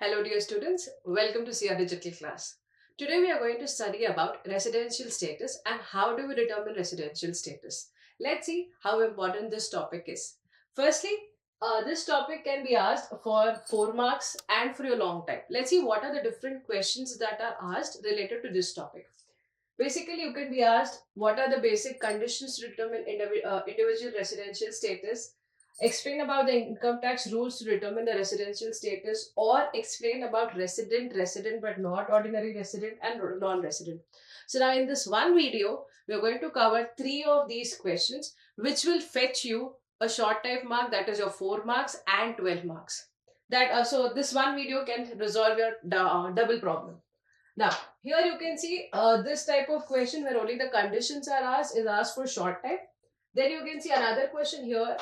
Hello dear students, welcome to CR Digital class. Today we are going to study about residential status and how do we determine residential status. Let's see how important this topic is. Firstly, this topic can be asked for 4 marks and for your long time. Let's see what are the different questions that are asked related to this topic. Basically, you can be asked what are the basic conditions to determine individual residential status, explain about the income tax rules to determine the residential status, or explain about resident but not ordinary resident and non-resident. So now in this one video, we are going to cover three of these questions which will fetch you a short type mark, that is your 4 marks and 12 marks. So this one video can resolve your double problem. Now, here you can see this type of question where only the conditions are asked is asked for short type. Then you can see another question here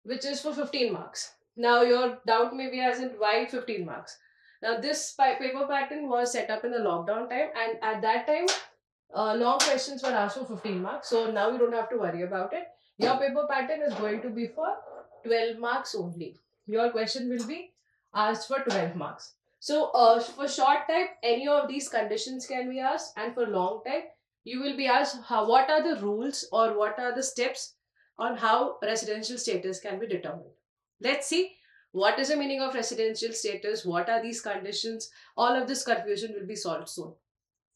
which is for 15 marks. Now, your doubt may be as in why 15 marks. Now, this paper pattern was set up in the lockdown time, and at that time, long questions were asked for 15 marks. So now you don't have to worry about it. Your paper pattern is going to be for 12 marks only. Your question will be asked for 12 marks. So for short type, any of these conditions can be asked, and for long type, you will be asked what are the rules or what are the steps on how residential status can be determined. Let's see what is the meaning of residential status, what are these conditions, all of this confusion will be solved soon.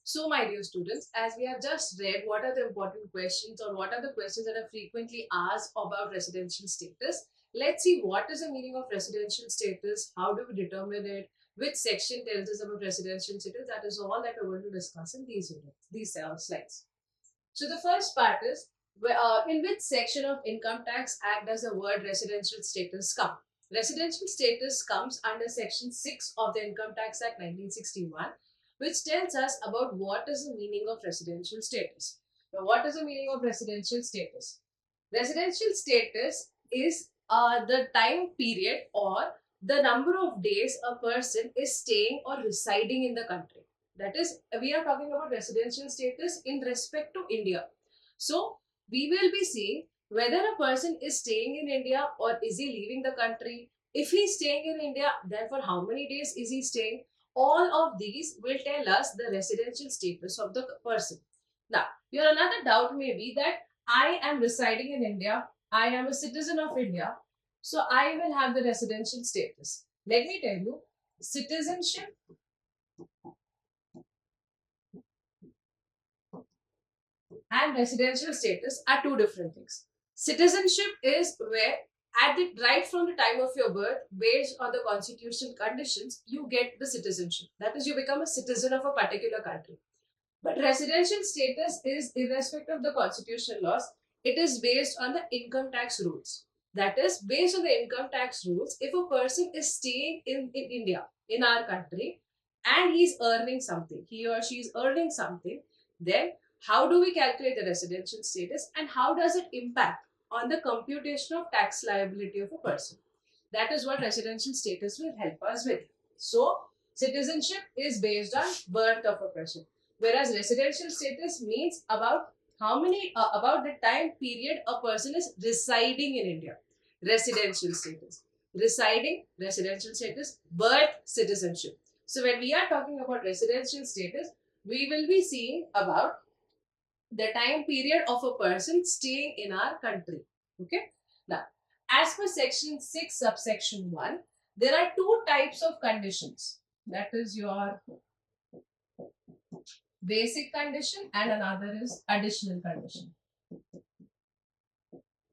So, my dear students, as we have just read what are the important questions or what are the questions that are frequently asked about residential status, let's see what is the meaning of residential status, how do we determine it, which section tells us about residential status. That is all that we're going to discuss in these units, these slides. So, the first part is in which section of Income Tax Act does the word residential status come? Residential status comes under Section 6 of the Income Tax Act 1961, which tells us about what is the meaning of residential status. Now, what is the meaning of residential status? Residential status is the time period or the number of days a person is staying or residing in the country. That is, we are talking about residential status in respect to India. So, we will be seeing whether a person is staying in India or is he leaving the country. If he is staying in India, then for how many days is he staying? All of these will tell us the residential status of the person. Now, your another doubt may be that I am residing in India, I am a citizen of India, so I will have the residential status. Let me tell you, citizenship and residential status are two different things. Citizenship is where right from the time of your birth, based on the constitutional conditions, you get the citizenship. That is, you become a citizen of a particular country. But residential status is irrespective of the constitutional laws. It is based on the income tax rules. That is, based on the income tax rules, if a person is staying in India, in our country, and he's earning something, he or she is earning something, then how do we calculate the residential status and how does it impact on the computation of tax liability of a person? That is what residential status will help us with. So, citizenship is based on birth of a person, whereas residential status means about about the time period a person is residing in India. Residential status, residing, residential status, birth, citizenship. So, when we are talking about residential status, we will be seeing about the time period of a person staying in our country. Okay. Now, as per section 6, subsection 1, there are two types of conditions. That is your basic condition and another is additional condition.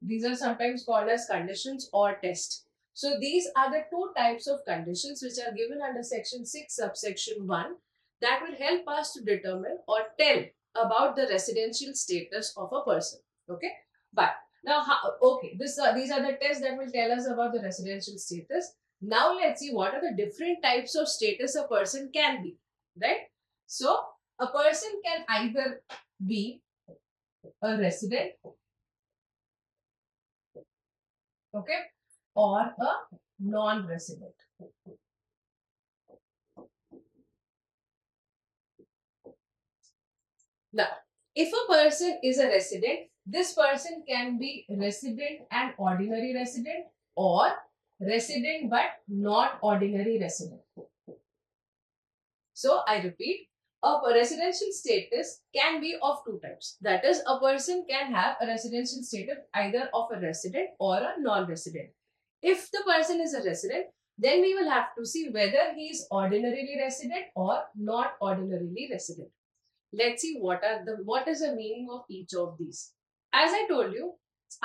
These are sometimes called as conditions or test. So, these are the two types of conditions which are given under section 6, subsection 1 that will help us to determine or tell about the residential status of a person. Okay. But now, these are the tests that will tell us about the residential status. Now, let's see what are the different types of status a person can be. Right. So, a person can either be a resident, okay, or a non-resident. Now, if a person is a resident, this person can be resident and ordinary resident or resident but not ordinary resident. So I repeat, a residential status can be of two types. That is, a person can have a residential status either of a resident or a non-resident. If the person is a resident, then we will have to see whether he is ordinarily resident or not ordinarily resident. Let's see what is the meaning of each of these. As I told you,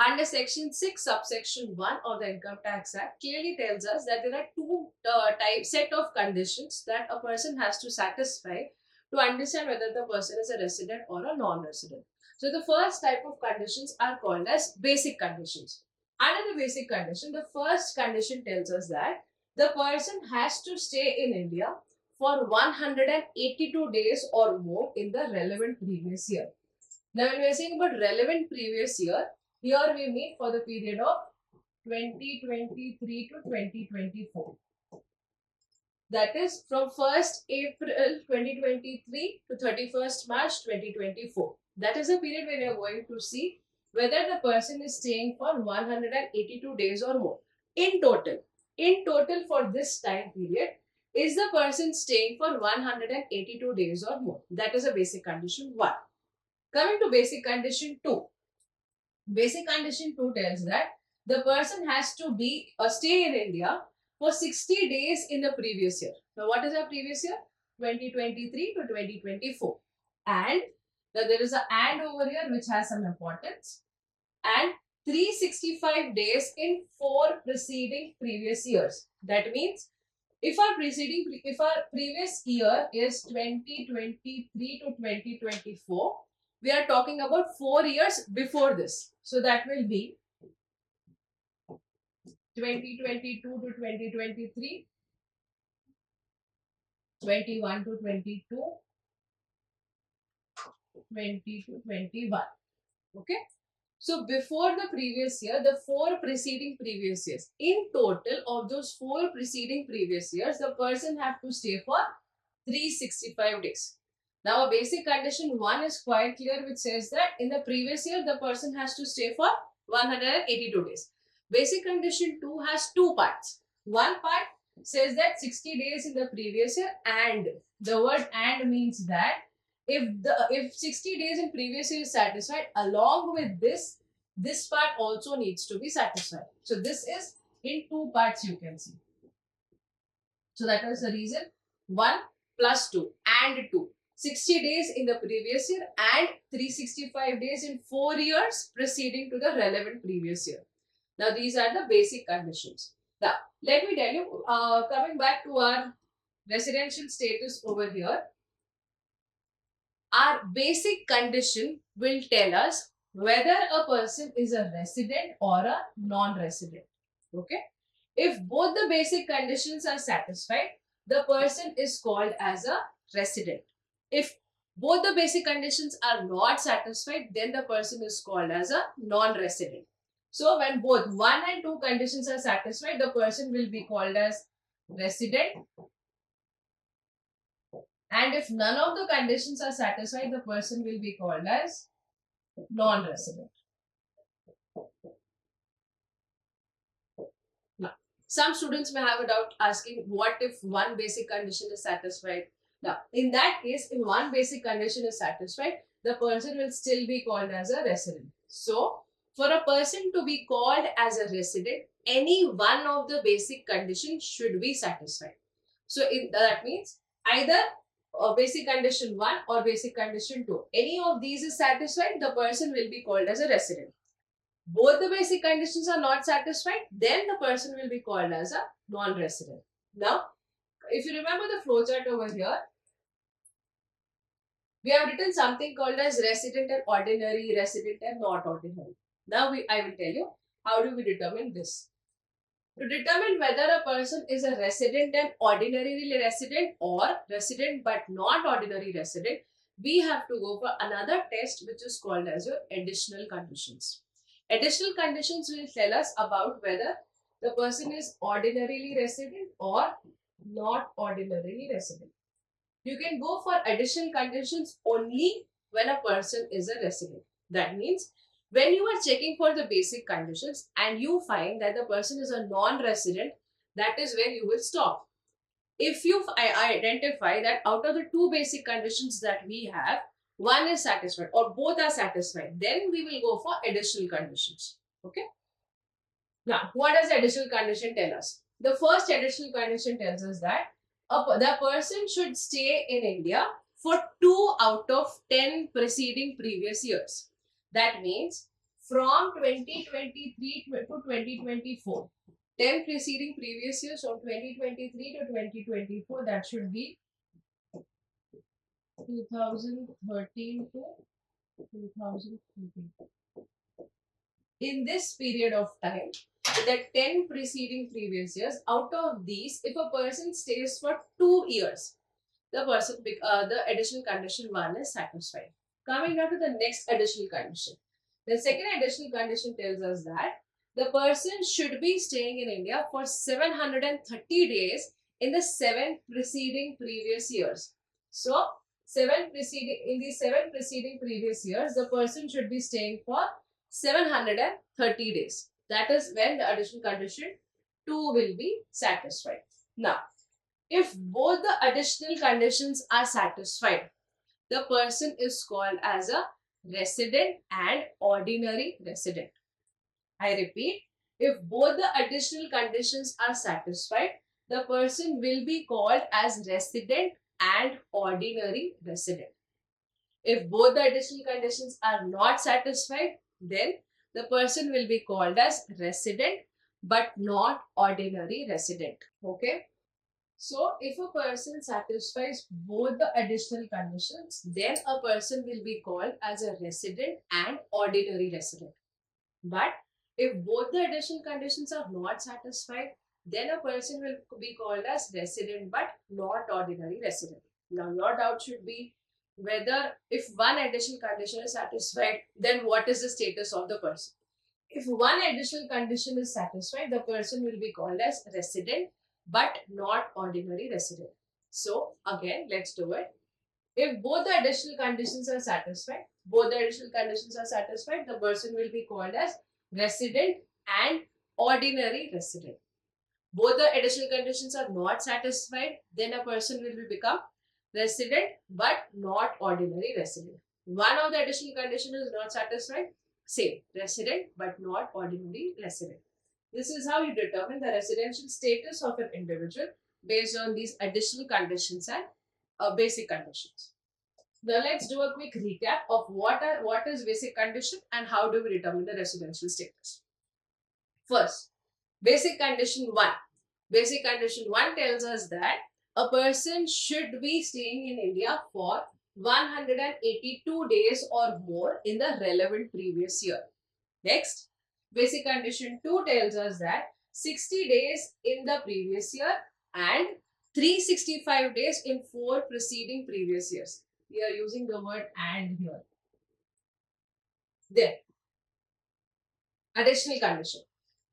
under section 6 subsection 1 of the Income Tax Act clearly tells us that there are two set of conditions that a person has to satisfy to understand whether the person is a resident or a non-resident. So the first type of conditions are called as basic conditions. Under the basic condition, the first condition tells us that the person has to stay in India for 182 days or more in the relevant previous year. Now, when we are saying about relevant previous year, here we mean for the period of 2023 to 2024. That is from 1st April 2023 to 31st March 2024. That is the period when you are going to see whether the person is staying for 182 days or more. In total for this time period, is the person staying for 182 days or more? That is a basic condition 1. Coming to basic condition 2. Basic condition 2 tells that the person has to be stay in India for 60 days in the previous year. Now, what is our previous year? 2023 to 2024. And there is an and over here which has some importance. And 365 days in 4 preceding previous years. That means if our previous year is 2023 to 2024, we are talking about 4 years before this. So that will be 2022 to 2023, 21 to 22, 20 to 21. Okay. So before the previous year, the 4 preceding previous years. In total of those 4 preceding previous years, the person have to stay for 365 days. Now, a basic condition 1 is quite clear, which says that in the previous year, the person has to stay for 182 days. Basic condition 2 has 2 parts. One part says that 60 days in the previous year, and the word and means that if 60 days in previous year is satisfied, along with this part also needs to be satisfied. So this is in 2 parts, you can see. So that is the reason 1 plus 2 and 2. 60 days in the previous year and 365 days in 4 years preceding to the relevant previous year. Now, these are the basic conditions. Now, let me tell you, coming back to our residential status over here, our basic condition will tell us whether a person is a resident or a non-resident. Okay. If both the basic conditions are satisfied, the person is called as a resident. If both the basic conditions are not satisfied, then the person is called as a non-resident. So when both 1 and 2 conditions are satisfied, the person will be called as resident. And if none of the conditions are satisfied, the person will be called as non-resident. Now, some students may have a doubt asking, what if one basic condition is satisfied? Now, in that case, if one basic condition is satisfied, the person will still be called as a resident. So, for a person to be called as a resident, any one of the basic conditions should be satisfied. So, that means either basic condition 1 or basic condition 2. Any of these is satisfied, the person will be called as a resident. Both the basic conditions are not satisfied, then the person will be called as a non-resident. Now, if you remember the flowchart over here, we have written something called as resident and ordinary, resident and not ordinary. Now, I will tell you how do we determine this. To determine whether a person is a resident and ordinarily resident or resident but not ordinary resident, we have to go for another test which is called as your additional conditions. Additional conditions will tell us about whether the person is ordinarily resident or not ordinarily resident. You can go for additional conditions only when a person is a resident. That means when you are checking for the basic conditions and you find that the person is a non-resident, that is where you will stop. If you identify that out of the two basic conditions that we have, one is satisfied or both are satisfied, then we will go for additional conditions. Okay. Now, what does the additional condition tell us? The first additional condition tells us that the person should stay in India for 2 out of 10 preceding previous years. That means from 2023 to 2024. 10 preceding previous years from 2023 to 2024, that should be 2013 to 2014. In this period of time, the 10 preceding previous years, out of these, if a person stays for 2 years, the additional condition 1 is satisfied. Coming now to the next additional condition. The second additional condition tells us that the person should be staying in India for 730 days in the 7 preceding previous years. So, in the 7 preceding previous years, the person should be staying for 730 days. That is when the additional condition 2 will be satisfied. Now, if both the additional conditions are satisfied, the person is called as a resident and ordinary resident. I repeat, if both the additional conditions are satisfied, the person will be called as resident and ordinary resident. If both the additional conditions are not satisfied, then the person will be called as resident but not ordinary resident. Okay. So, if a person satisfies both the additional conditions, then a person will be called as a resident and ordinary resident. But if both the additional conditions are not satisfied, then a person will be called as resident but not ordinary resident. Now, your doubt should be whether if one additional condition is satisfied, then what is the status of the person? If one additional condition is satisfied, the person will be called as resident but not ordinary resident. So, again, let's do it. If both the additional conditions are satisfied, the person will be called as resident and ordinary resident. Both the additional conditions are not satisfied, then a person will become resident but not ordinary resident. One of the additional conditions is not satisfied, same, resident but not ordinary resident. This is how you determine the residential status of an individual based on these additional conditions and basic conditions. Now let's do a quick recap of what is basic condition and how do we determine the residential status. First, basic condition 1. Basic condition 1 tells us that a person should be staying in India for 182 days or more in the relevant previous year. Next, basic condition 2 tells us that 60 days in the previous year and 365 days in 4 preceding previous years. We are using the word "and" here. Then, additional condition.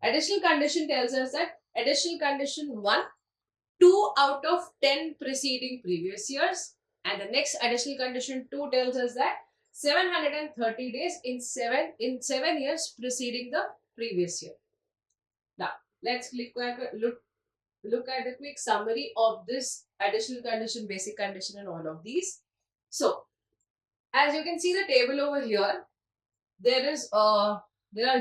Additional condition tells us that additional condition 1, 2 out of 10 preceding previous years, and the next additional condition 2 tells us that 730 days in 7 years preceding the previous year. Now, let's look at a quick summary of this additional condition, basic condition, and all of these. So, as you can see the table over here, there are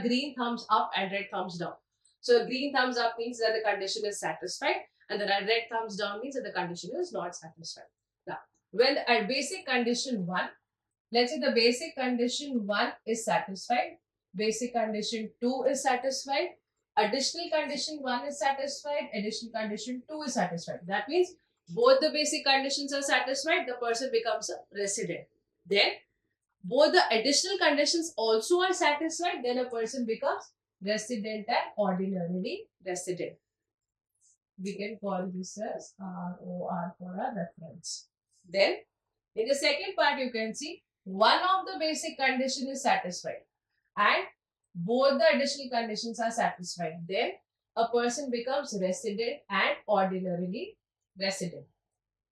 green thumbs up and red thumbs down. So, green thumbs up means that the condition is satisfied, and the red thumbs down means that the condition is not satisfied. Now, when at basic condition 1, let's say the basic condition 1 is satisfied, basic condition 2 is satisfied, additional condition 1 is satisfied, additional condition 2 is satisfied. That means both the basic conditions are satisfied, the person becomes a resident. Then both the additional conditions also are satisfied, then a person becomes resident and ordinarily resident. We can call this as ROR for our reference. Then in the second part you can see one of the basic condition is satisfied and both the additional conditions are satisfied. Then a person becomes resident and ordinarily resident.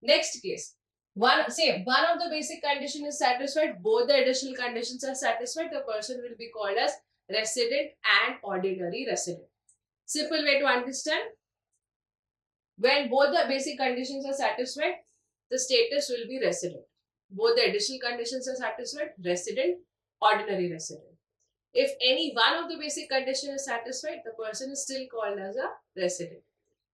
Next case, one of the basic condition is satisfied, both the additional conditions are satisfied, the person will be called as resident and ordinary resident. Simple way to understand. When both the basic conditions are satisfied, the status will be resident. Both the additional conditions are satisfied, resident, ordinary resident. If any one of the basic condition is satisfied, the person is still called as a resident.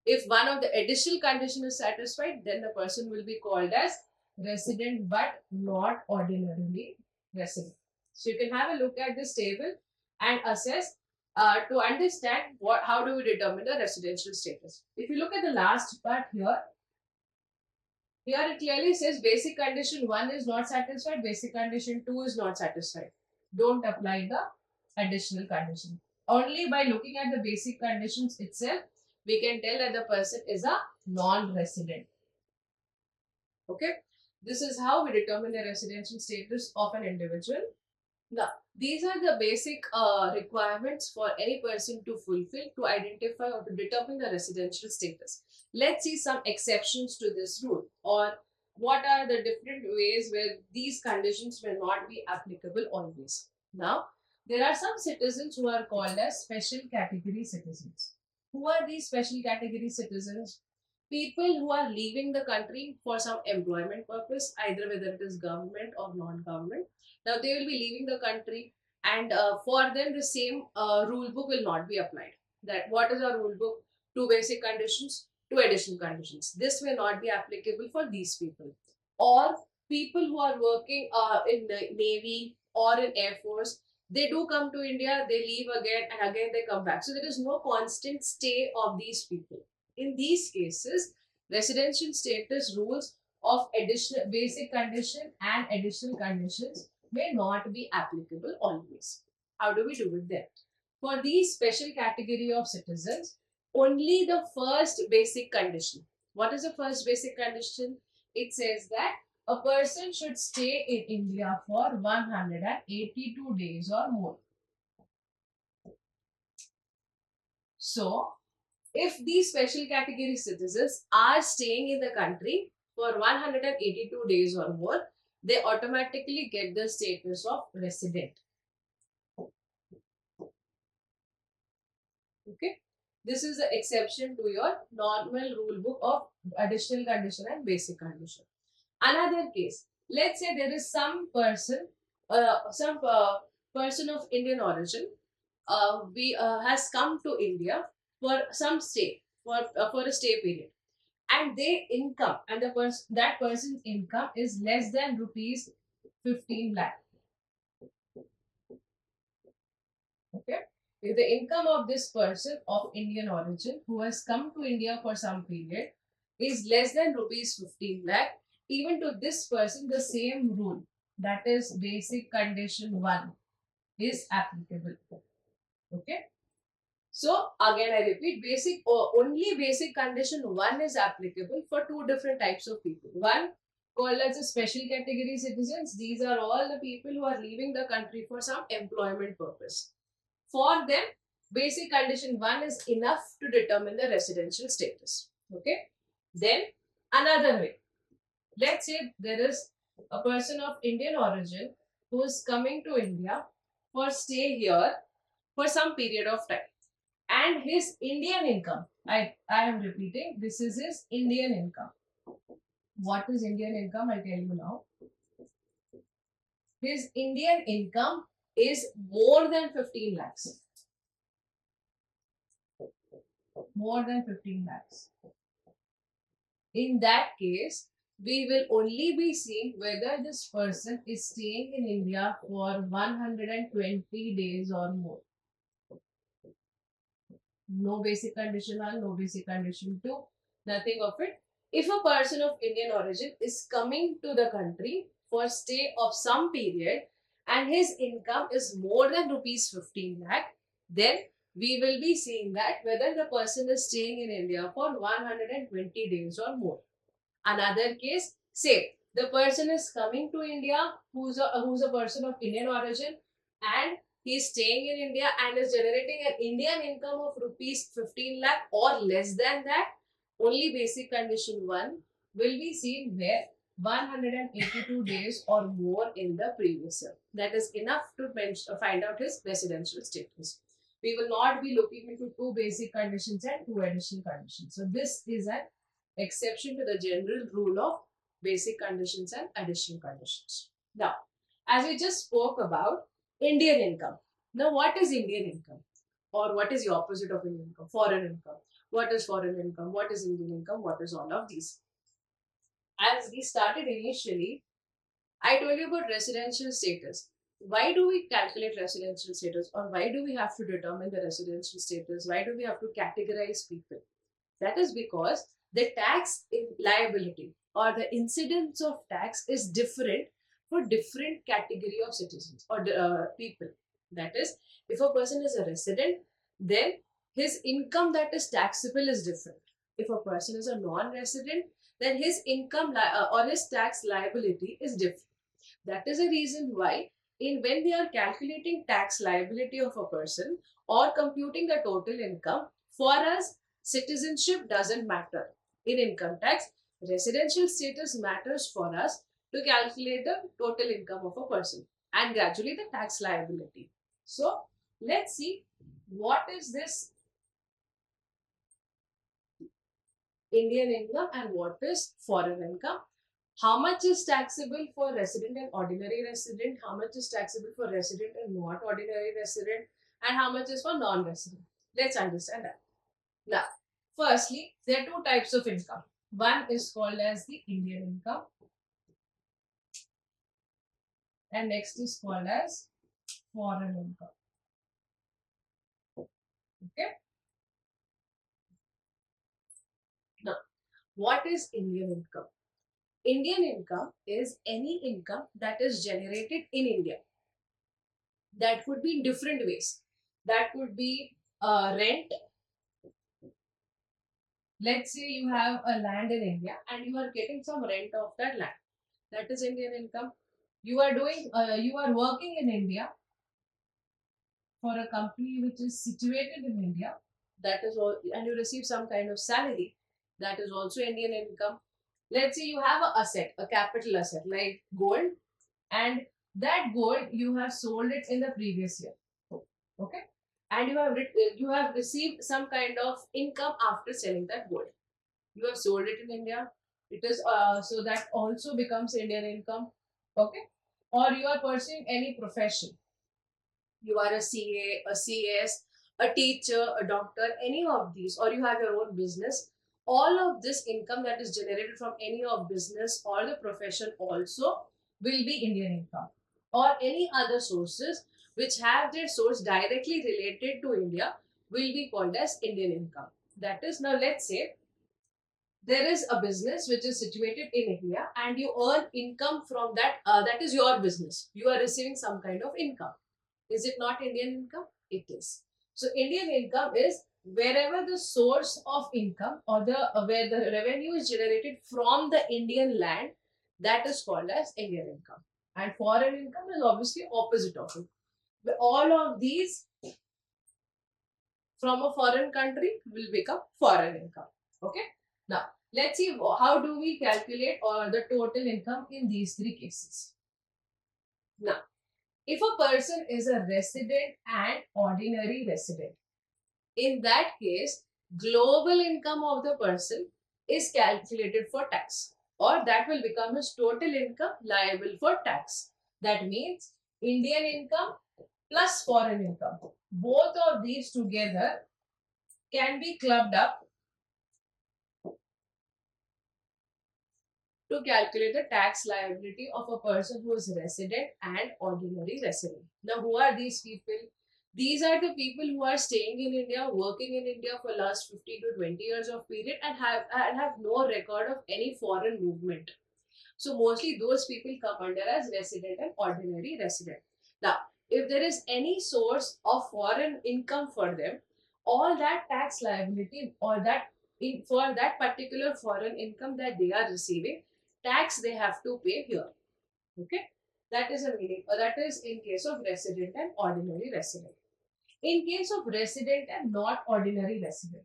If one of the additional condition is satisfied, then the person will be called as resident but not ordinarily resident. So you can have a look at this table and assess to understand how do we determine the residential status. If you look at the last part here, it clearly says basic condition 1 is not satisfied, basic condition 2 is not satisfied. Don't apply the additional condition. Only by looking at the basic conditions itself, we can tell that the person is a non-resident. Okay, this is how we determine the residential status of an individual. Now, these are the basic requirements for any person to fulfill to identify or to determine the residential status. Let's see some exceptions to this rule, or what are the different ways where these conditions will not be applicable always. Now, there are some citizens who are called as special category citizens. Who are these special category citizens? People who are leaving the country for some employment purpose, either whether it is government or non-government. Now they will be leaving the country, and for them the same rule book will not be applied. That what is our rule book? Two basic conditions, two additional conditions. This may not be applicable for these people. Or people who are working in the Navy or in Air Force, they do come to India, they leave again and again they come back. So there is no constant stay of these people. In these cases, residential status rules of additional basic condition and additional conditions may not be applicable always. How do we do it then? For these special category of citizens, only the first basic condition. What is the first basic condition? It says that a person should stay in India for 182 days or more. So, if these special category citizens are staying in the country for 182 days or more, they automatically get the status of resident. Okay, this is the exception to your normal rule book of additional condition and basic condition. Another case, let's say there is some person of Indian origin has come to India for some stay, for a stay period, and their income and that person's income is less than rupees 15 lakh. Okay, if the income of this person of Indian origin who has come to India for some period is less than rupees 15 lakh, even to this person the same rule, that is basic condition 1, is applicable. Okay, so again I repeat, only basic condition 1 is applicable for two different types of people. One, called as a special category citizens. These are all the people who are leaving the country for some employment purpose. For them, basic condition 1 is enough to determine the residential status. Okay, then another way, let's say there is a person of Indian origin who is coming to India for stay here for some period of time, and his Indian income, I am repeating, this is his Indian income. What is Indian income? I'll tell you now. His Indian income is more than 15 lakhs. More than 15 lakhs. In that case, we will only be seeing whether this person is staying in India for 120 days or more. No basic condition 1, no basic condition 2, nothing of it. If a person of Indian origin is coming to the country for stay of some period and his income is more than rupees 15 lakh, then we will be seeing that whether the person is staying in India for 120 days or more. Another case, say the person is coming to India who's a person of Indian origin, and he is staying in India and is generating an Indian income of rupees 15 lakh or less than that. Only basic condition 1 will be seen where 182 days or more in the previous year. That is enough to find out his residential status. We will not be looking into two basic conditions and two additional conditions. So this is an exception to the general rule of basic conditions and additional conditions. Now, as we just spoke about Indian income. Now, what is Indian income? Or what is the opposite of Indian income? Foreign income. What is foreign income? What is Indian income? What is all of these? As we started initially, I told you about residential status. Why do we calculate residential status, or why do we have to determine the residential status? Why do we have to categorize people? That is because the liability or the incidence of tax is different for different category of citizens or people. That is, if a person is a resident, then his income that is taxable is different. If a person is a non-resident, then his income or his tax liability is different. That is a reason why in when they are calculating tax liability of a person or computing the total income, for us citizenship doesn't matter. In income tax, residential status matters for us to calculate the total income of a person and gradually the tax liability. So let's see what is this Indian income and what is foreign income. How much is taxable for resident and ordinary resident? How much is taxable for resident and not ordinary resident? And how much is for non-resident? Let's understand that. Now, firstly, there are two types of income. One is called as the Indian income, and next is called as foreign income. Okay. Now, what is Indian income? Indian income is any income that is generated in India. That could be in different ways. That could be rent. Let's say you have a land in India and you are getting some rent of that land. That is Indian income. You are working in India for a company which is situated in India. That is all, and you receive some kind of salary. That is also Indian income. Let's say you have a asset, a capital asset like gold, and that gold you have sold it in the previous year. Okay, and you have received some kind of income after selling that gold. You have sold it in India. It is so that also becomes Indian income. Okay, or you are pursuing any profession. You are a CA, a CS, a teacher, a doctor, any of these, or you have your own business. All of this income that is generated from any of business or the profession also will be Indian income, or any other sources which have their source directly related to India will be called as Indian income. That is, now let's say there is a business which is situated in India and you earn income from that. That is your business. You are receiving some kind of income. Is it not Indian income? It is. So Indian income is wherever the source of income or the where the revenue is generated from the Indian land, that is called as Indian income. And foreign income is obviously opposite of it. All of these from a foreign country will become foreign income. Okay. Now let's see how do we calculate the total income in these three cases. Now, if a person is a resident and ordinary resident, in that case, global income of the person is calculated for tax, or that will become his total income liable for tax. That means Indian income plus foreign income. Both of these together can be clubbed up to calculate the tax liability of a person who is resident and ordinary resident. Now, who are these people? These are the people who are staying in India, working in India for last 15 to 20 years of period and have no record of any foreign movement. So mostly those people come under as resident and ordinary resident. Now, if there is any source of foreign income for them, all that tax liability or for that particular foreign income that they are receiving, tax they have to pay here. Okay, that is a meaning. That is in case of resident and ordinary resident. In case of resident and not ordinary resident,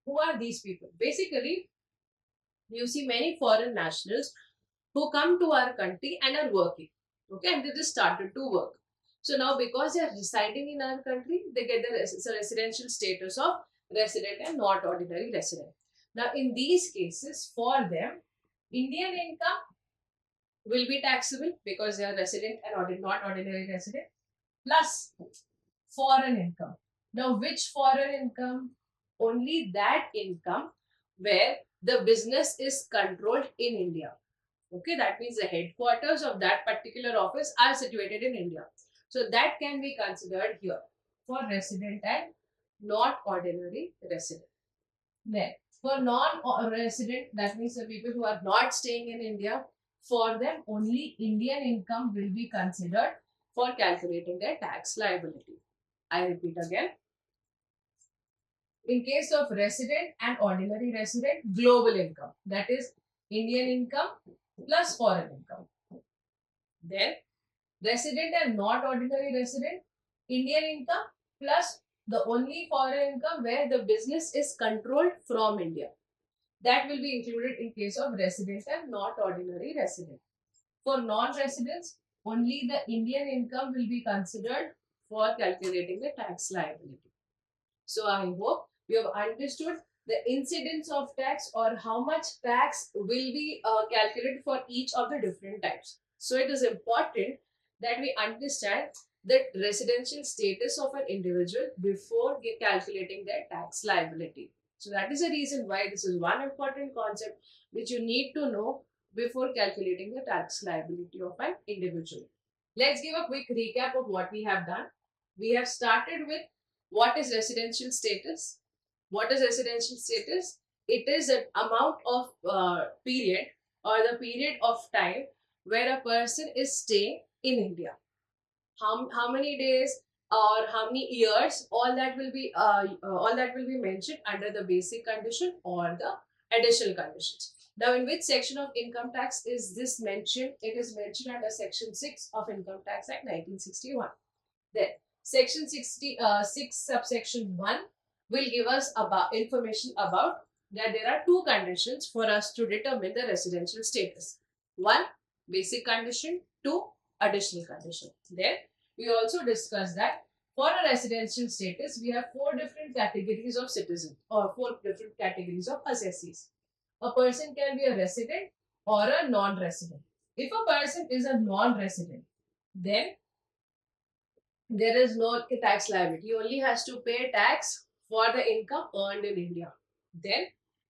who are these people? Basically, you see many foreign nationals who come to our country and are working. Okay, and they just started to work. So now, because they are residing in our country, they get the residential status of resident and not ordinary resident. Now, in these cases, for them, Indian income will be taxable because they are resident and not ordinary resident, plus foreign income. Now, which foreign income? Only that income where the business is controlled in India. Okay, that means the headquarters of that particular office are situated in India. So that can be considered here for resident and not ordinary resident. Then for non-resident, that means the people who are not staying in India, for them only Indian income will be considered for calculating their tax liability. I repeat again. In case of resident and ordinary resident, global income, that is Indian income plus foreign income. Then resident and not ordinary resident, Indian income plus the only foreign income where the business is controlled from India. That will be included in case of resident and not ordinary resident. For non-residents, only the Indian income will be considered for calculating the tax liability. So I hope you have understood the incidence of tax or how much tax will be calculated for each of the different types. So it is important that we understand the residential status of an individual before calculating their tax liability. So that is the reason why this is one important concept which you need to know before calculating the tax liability of an individual. Let's give a quick recap of what we have done. We have started with what is residential status. What is residential status? It is an amount of period or the period of time where a person is staying in India. How many days or how many years? All that will be mentioned under the basic condition or the additional conditions. Now, in which section of income tax is this mentioned? It is mentioned under Section 6 of Income Tax Act 1961. Then, Section 6 subsection 1 will give us about information about that there are two conditions for us to determine the residential status. One, basic condition. Two, additional condition. Then we also discussed that for a residential status, we have four different categories of citizens or four different categories of assessees. A person can be a resident or a non-resident. If a person is a non-resident, then there is no tax liability. He only has to pay tax for the income earned in India. Then,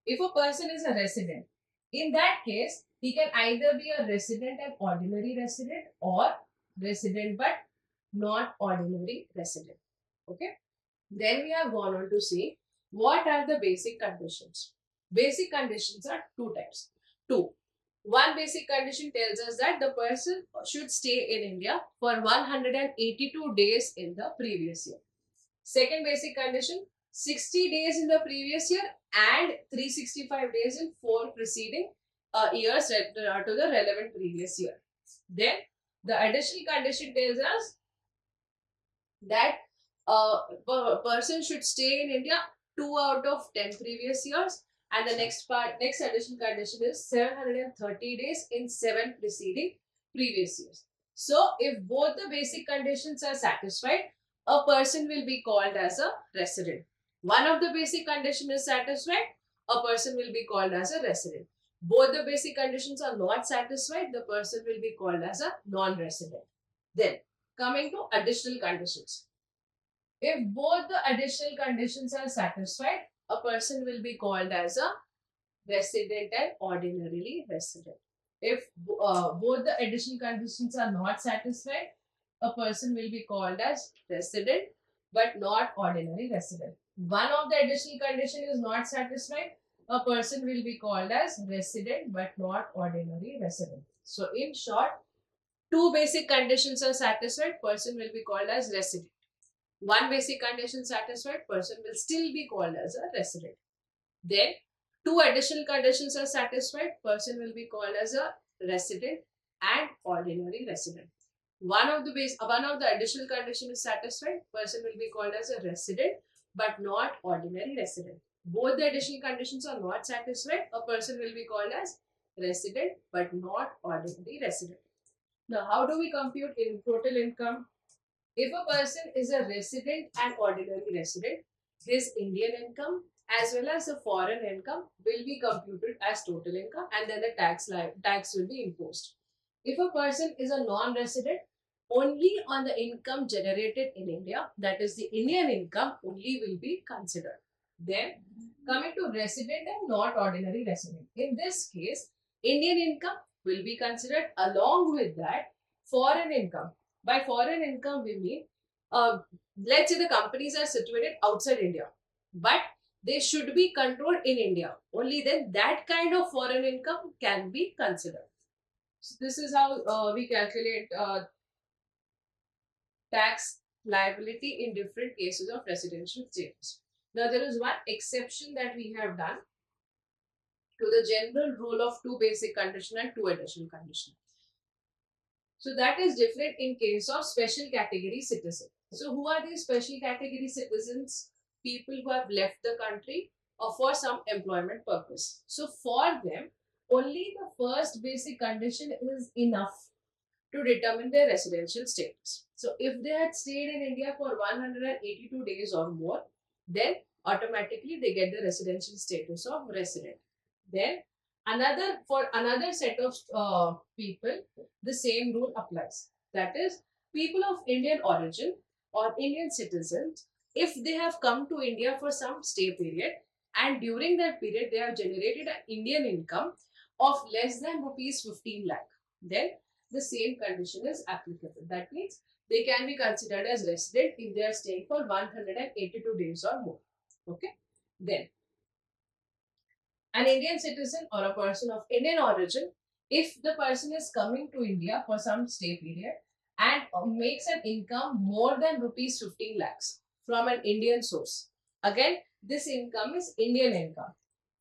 if a person is a resident, in that case, he can either be a resident and ordinary resident or resident but not ordinary resident. Okay. Then we have gone on to see what are the basic conditions. Basic conditions are two types. Two. One basic condition tells us that the person should stay in India for 182 days in the previous year. Second basic condition, 60 days in the previous year and 365 days in 4 preceding years to the relevant previous year. Then the additional condition tells us that a person should stay in India 2 out of 10 previous years, and the next additional condition is 730 days in 7 preceding previous years. So if both the basic conditions are satisfied, a person will be called as a resident. One of the basic conditions is satisfied, a person will be called as a resident. Both the basic conditions are not satisfied, the person will be called as a non-resident. Then coming to additional conditions. If both the additional conditions are satisfied, a person will be called as a resident and ordinarily resident. If both the additional conditions are not satisfied, a person will be called as resident but not ordinary resident. One of the additional condition is not satisfied, a person will be called as resident but not ordinary resident. So in short, two basic conditions are satisfied, person will be called as resident. One basic condition satisfied, person will still be called as a resident. Then two additional conditions are satisfied, person will be called as a resident and ordinary resident. One of the additional condition is satisfied, person will be called as a resident but not ordinary resident. Both the additional conditions are not satisfied, a person will be called as resident but not ordinary resident. Now, how do we compute in total income? If a person is a resident and ordinary resident, his Indian income as well as the foreign income will be computed as total income, and then the tax will be imposed. If a person is a non-resident, only on the income generated in India, that is the Indian income, only will be considered. Then coming to resident and not ordinary resident. In this case, Indian income will be considered along with that foreign income. By foreign income, we mean, uh, let's say the companies are situated outside India, but they should be controlled in India. Only then that kind of foreign income can be considered. So this is how we calculate tax liability in different cases of residential status. Now, there is one exception that we have done to the general rule of two basic conditions and two additional conditions. So that is different in case of special category citizens. So who are these special category citizens? People who have left the country or for some employment purpose. So for them, only the first basic condition is enough to determine their residential status. So if they had stayed in India for 182 days or more, then automatically they get the residential status of resident. Then another set of people, the same rule applies. That is, people of Indian origin or Indian citizens, if they have come to India for some stay period and during that period they have generated an Indian income of less than rupees 15 lakh, then the same condition is applicable. That means they can be considered as resident if they are staying for 182 days or more. Okay. Then an Indian citizen or a person of Indian origin, if the person is coming to India for some stay period and makes an income more than rupees 15 lakhs from an Indian source, again, this income is Indian income.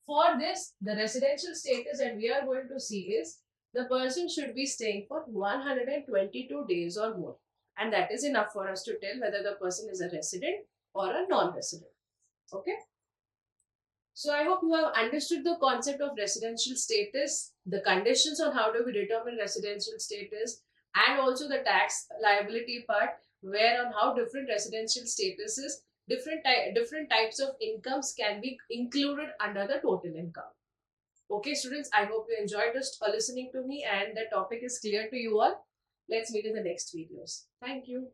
For this, the residential status that we are going to see is the person should be staying for 122 days or more. And that is enough for us to tell whether the person is a resident or a non-resident. Okay. So I hope you have understood the concept of residential status, the conditions on how do we determine residential status, and also the tax liability part, where on how different residential statuses, different types of incomes can be included under the total income. Okay, students, I hope you enjoyed this listening to me and the topic is clear to you all. Let's meet in the next videos. Thank you.